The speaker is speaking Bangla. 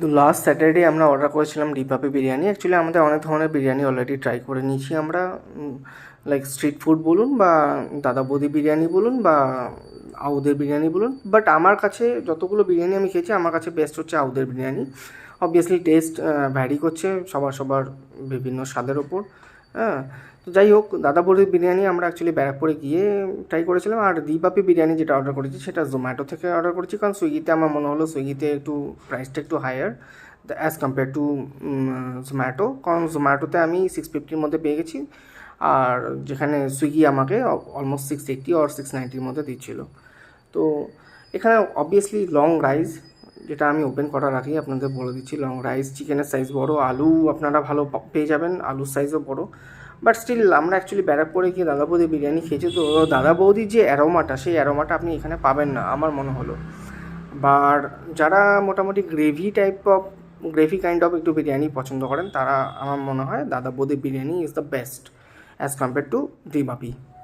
তো লাস্ট স্যাটারডে আমরা অর্ডার করেছিলাম রিপাবলিক বিরিয়ানি। অ্যাকচুয়ালি আমাদের অনেক ধরনের বিরিয়ানি অলরেডি ট্রাই করে নিয়েছি আমরা, লাইক স্ট্রিট ফুড বলুন বা দাদা বৌদি বিরিয়ানি বলুন বা আউদের বিরিয়ানি বলুন, বাট আমার কাছে যতগুলো বিরিয়ানি আমি খেয়েছি আমার কাছে বেস্ট হচ্ছে আউদের বিরিয়ানি। অবভিয়াসলি টেস্ট ভ্যারি করছে সবার বিভিন্ন স্বাদের ওপর। হ্যাঁ, তো যাই হোক, দাদা বৌদির বিরিয়ানি আমরা অ্যাকচুয়ালি ব্যারাকপুরে গিয়ে ট্রাই করেছিলাম। আর দীপাপি বিরিয়ানি যেটা অর্ডার করেছি সেটা জোম্যাটো থেকে অর্ডার করেছি, কারণ সুইগিতে আমার মনে হলো সুইগিতে একটু প্রাইসটা একটু higher as compare to Zomato, কারণ জোম্যাটোতে আমি 650-র মধ্যে পেয়ে গেছি, আর যেখানে সুইগি আমাকে অলমোস্ট 680 আর 690-র মধ্যে দিচ্ছিল। তো এখানে অবভিয়াসলি লং রাইস, যেটা আমি ওপেন করার আগেই আপনাদের বলে দিচ্ছি, লং রাইস, চিকেনের সাইজ বড়, আলু আপনারা ভালো পেয়ে যাবেন, আলুর সাইজও বড়। বাট স্টিল আমরা অ্যাকচুয়ালি ব্যারাকপুরে গিয়ে দাদা বৌদি বিরিয়ানি খেয়েছি, তো দাদা বৌদির যে অ্যারোমাটা, সেই অ্যারোমাটা আপনি এখানে পাবেন না আমার মনে হলো। আর যারা মোটামুটি গ্রেভি কাইন্ড অফ একটু বিরিয়ানি পছন্দ করেন, তারা আমার মনে হয় Dada Boudi biryani is the best as compare to রিবাপি।